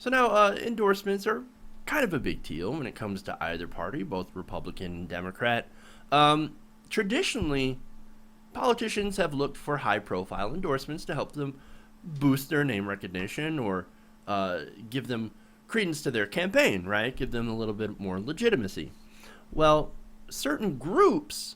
So now endorsements are kind of a big deal when it comes to either party, both Republican and Democrat. Traditionally, politicians have looked for high-profile endorsements to help them boost their name recognition or give them credence to their campaign, right? Give them a little bit more legitimacy. Well, certain groups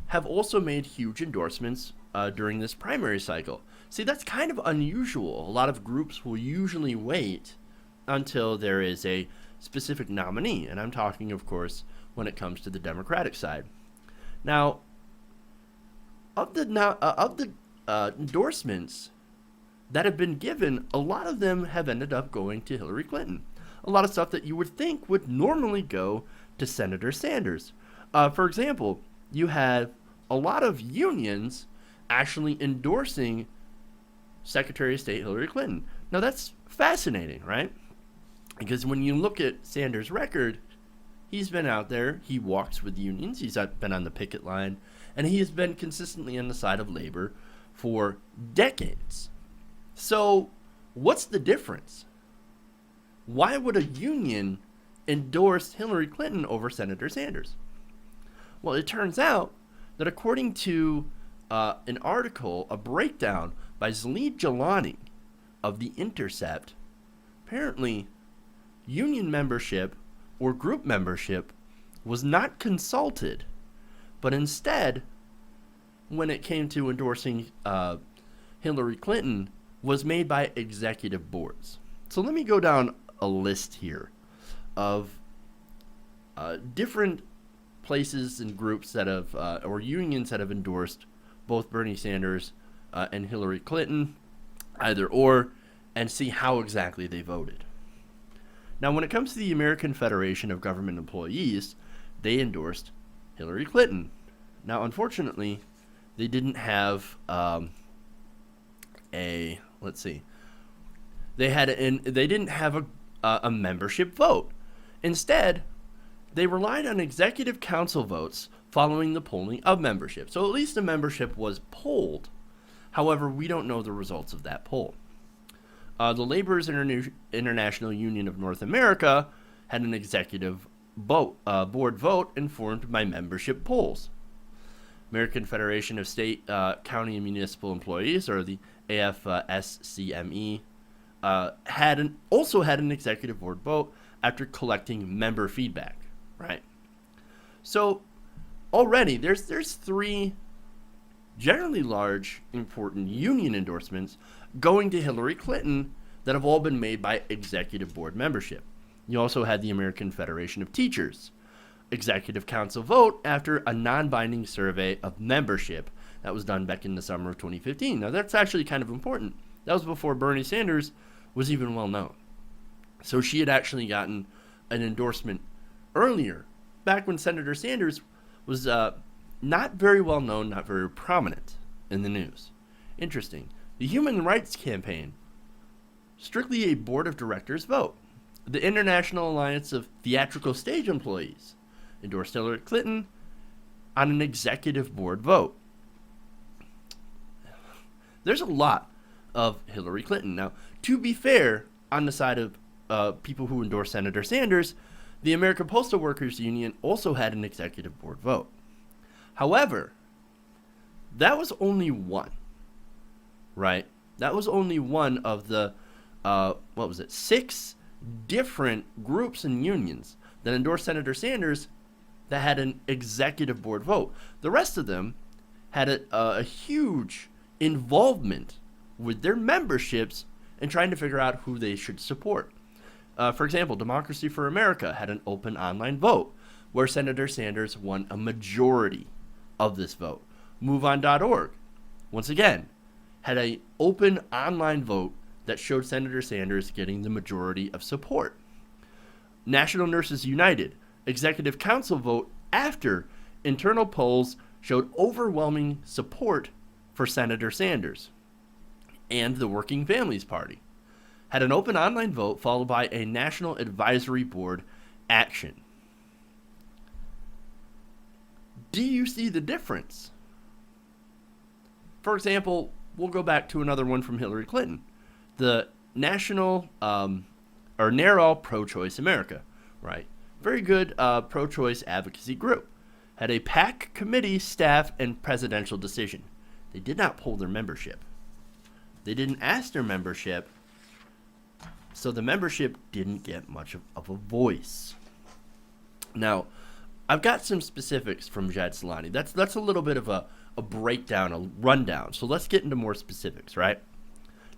have also made huge endorsements during this primary cycle. See, that's kind of unusual. A lot of groups will usually wait until there is a specific nominee, and I'm talking, of course, when it comes to the Democratic side. Now, of the endorsements that have been given, a lot of them have ended up going to Hillary Clinton. A lot of stuff that you would think would normally go to Senator Sanders. For example, you have a lot of unions actually endorsing Secretary of State Hillary Clinton. Now that's fascinating, right? Because when you look at Sanders' record, he's been out there, he walks with unions, he's been on the picket line, and he has been consistently on the side of labor for decades. So, what's the difference? Why would a union endorse Hillary Clinton over Senator Sanders? Well, it turns out that according to an article, a breakdown by Zalid Jalani of The Intercept, apparently union membership or group membership was not consulted, but instead, when it came to endorsing Hillary Clinton, was made by executive boards. So let me go down a list here of different places and groups that have, or unions that have endorsed both Bernie Sanders and Hillary Clinton, either or, and see how exactly they voted. Now, when it comes to the American Federation of Government Employees, they endorsed Hillary Clinton. Now, unfortunately, they didn't have they didn't have a membership vote. Instead, they relied on executive council votes following the polling of membership. So at least the membership was polled. However, we don't know the results of that poll. The Laborers International Union of North America had an executive board vote informed by membership polls. American Federation of State, County, and Municipal Employees, or the AFL-CIO, also had an executive board vote after collecting member feedback, right? So already there's three generally large, important union endorsements going to Hillary Clinton that have all been made by executive board membership. You also had the American Federation of Teachers executive council vote after a non-binding survey of membership that was done back in the summer of 2015. Now that's actually kind of important. That was before Bernie Sanders was even well known. So she had actually gotten an endorsement earlier, back when Senator Sanders was not very well known, not very prominent in the news. Interesting. The Human Rights Campaign, strictly a board of directors vote. The International Alliance of Theatrical Stage Employees endorsed Hillary Clinton on an executive board vote. There's a lot of Hillary Clinton. Now, to be fair, on the side of people who endorse Senator Sanders, the American Postal Workers Union also had an executive board vote. However, that was only one, right? That was only one of the, 6 different groups and unions that endorsed Senator Sanders that had an executive board vote. The rest of them had a huge involvement with their memberships in trying to figure out who they should support. For example, Democracy for America had an open online vote where Senator Sanders won a majority of this vote. MoveOn.org, once again, had an open online vote that showed Senator Sanders getting the majority of support. National Nurses United, executive council vote after internal polls showed overwhelming support for Senator Sanders. And the Working Families Party had an open online vote followed by a National Advisory Board action. Do you see the difference? For example, we'll go back to another one from Hillary Clinton. The National or NARAL Pro-Choice America, right? Very good pro-choice advocacy group. Had a PAC committee, staff, and presidential decision. They did not poll their membership. They didn't ask their membership, so the membership didn't get much of a voice. Now, I've got some specifics from Jed Solani. That's a little bit of a breakdown, a rundown. So let's get into more specifics, right?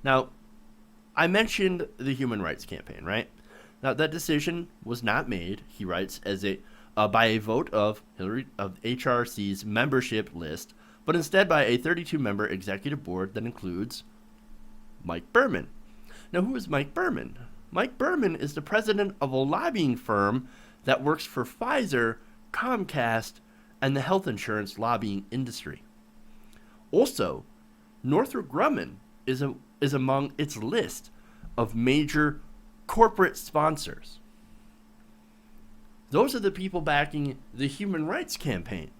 Now, I mentioned the Human Rights Campaign, right? Now, that decision was not made, he writes, as by a vote of HRC's membership list, but instead by a 32-member executive board that includes Mike Berman. Now, who is Mike Berman? Mike Berman is the president of a lobbying firm that works for Pfizer, Comcast, and the health insurance lobbying industry. Also, Northrop Grumman is among its list of major corporate sponsors. Those are the people backing the Human Rights Campaign.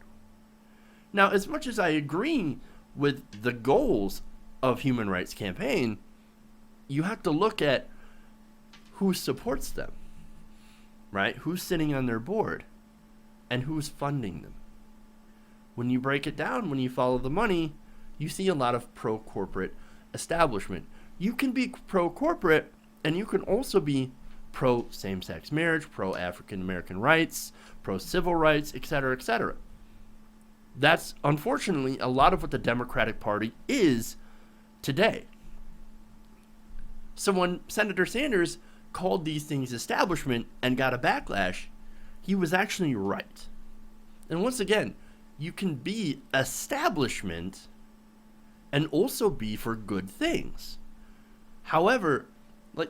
Now, as much as I agree with the goals of Human Rights Campaign, you have to look at who supports them, right? Who's sitting on their board and who's funding them. When you break it down, when you follow the money, you see a lot of pro-corporate establishment. You can be pro-corporate and you can also be pro-same-sex marriage, pro-African American rights, pro-civil rights, etc., etc. That's unfortunately a lot of what the Democratic Party is today. So when Senator Sanders called these things establishment and got a backlash, he was actually right. And once again, you can be establishment and also be for good things. However,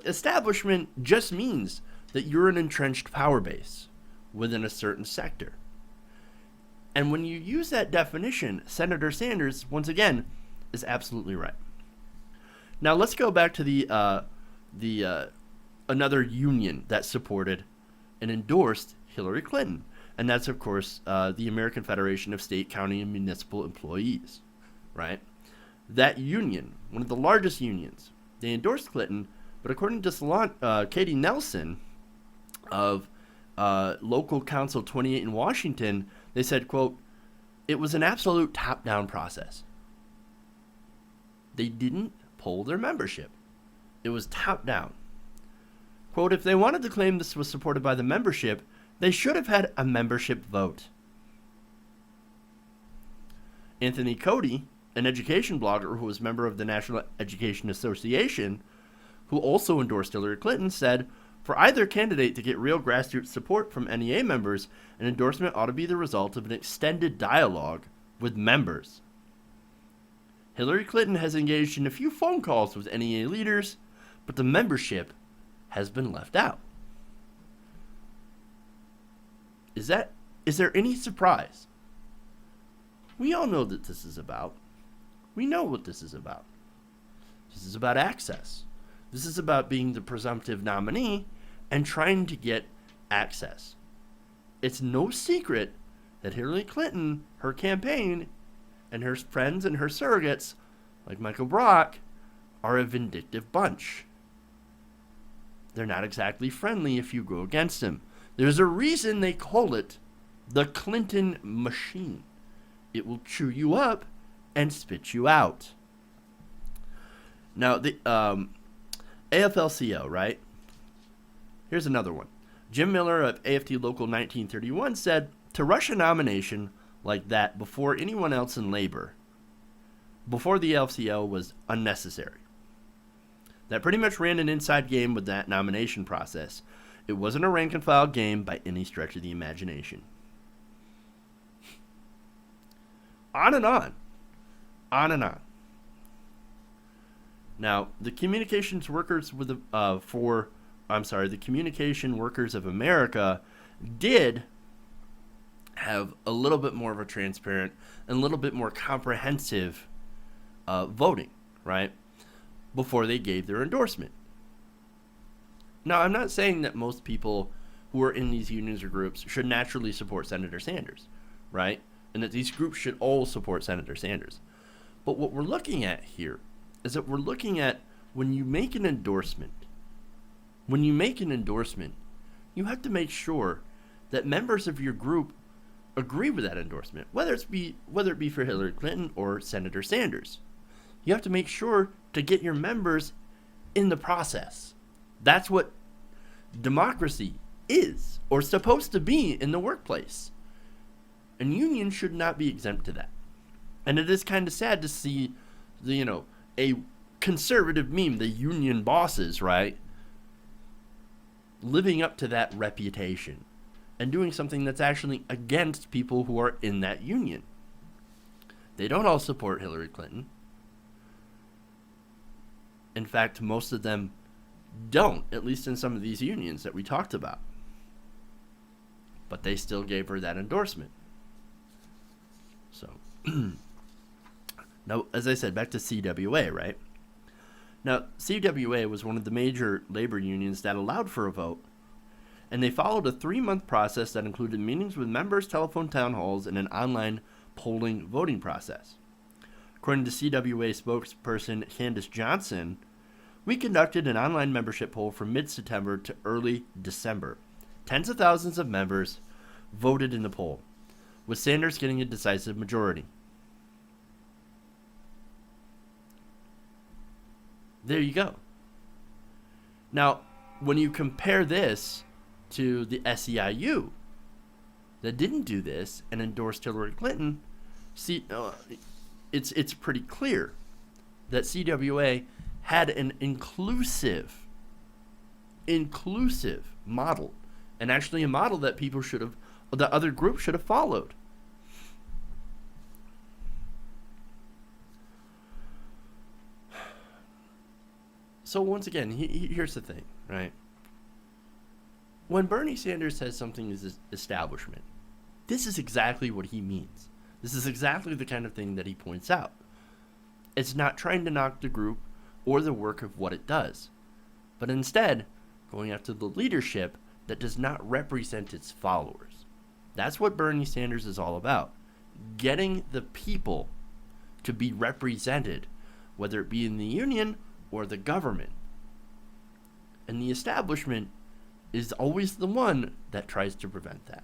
establishment just means that you're an entrenched power base within a certain sector. And when you use that definition, Senator Sanders, once again, is absolutely right. Now let's go back to the another union that supported and endorsed Hillary Clinton, and that's of course the American Federation of State, County, and Municipal Employees, right? That union, one of the largest unions, they endorsed Clinton, but according to Katie Nelson of Local Council 28 in Washington, they said, quote, "It was an absolute top-down process." They didn't poll their membership. It was top-down. Quote, "If they wanted to claim this was supported by the membership, they should have had a membership vote." Anthony Cody, an education blogger who was a member of the National Education Association, who also endorsed Hillary Clinton, said, "For either candidate to get real grassroots support from NEA members, an endorsement ought to be the result of an extended dialogue with members." Hillary Clinton has engaged in a few phone calls with NEA leaders, but the membership has been left out. Is there any surprise? We all know that this is about. We know what this is about. This is about access. This is about being the presumptive nominee and trying to get access. It's no secret that Hillary Clinton, her campaign, and her friends and her surrogates, like Michael Brock, are a vindictive bunch. They're not exactly friendly if you go against them. There's a reason they call it the Clinton machine. It will chew you up and spit you out. Now, the AFL-CIO, right? Here's another one. Jim Miller of AFT Local 1931 said, "To rush a nomination like that before anyone else in labor, before the AFL-CIO, was unnecessary. That pretty much ran an inside game with that nomination process. It wasn't a rank and file game by any stretch of the imagination." On and on. On and on. Now, the Communication Workers of America did have a little bit more of a transparent and a little bit more comprehensive voting, right, before they gave their endorsement. Now, I'm not saying that most people who are in these unions or groups should naturally support Senator Sanders, right, and that these groups should all support Senator Sanders. But what we're looking at here is that we're looking at when you make an endorsement, when you make an endorsement, you have to make sure that members of your group agree with that endorsement, whether it be for Hillary Clinton or Senator Sanders. You have to make sure to get your members in the process. That's what democracy is, or supposed to be, in the workplace. And unions should not be exempt to that. And it is kind of sad to see, a conservative meme, the union bosses, right, living up to that reputation and doing something that's actually against people who are in that union. They don't all support Hillary Clinton. In fact, most of them don't, at least in some of these unions that we talked about. But they still gave her that endorsement. So, now, as I said, back to CWA, right? Now, CWA was one of the major labor unions that allowed for a vote, and they followed a 3-month process that included meetings with members, telephone town halls, and an online polling voting process. According to CWA spokesperson Candace Johnson, we conducted an online membership poll from mid-September to early December. Tens of thousands of members voted in the poll, with Sanders getting a decisive majority. There you go. Now, when you compare this to the SEIU that didn't do this and endorsed Hillary Clinton, it's pretty clear that CWA had an inclusive model, and actually a model that the other groups should have followed. So once again, here's the thing, right? When Bernie Sanders says something is establishment, this is exactly what he means. This is exactly the kind of thing that he points out. It's not trying to knock the group or the work of what it does, but instead going after the leadership that does not represent its followers. That's what Bernie Sanders is all about. Getting the people to be represented, whether it be in the union or the government. And the establishment is always the one that tries to prevent that.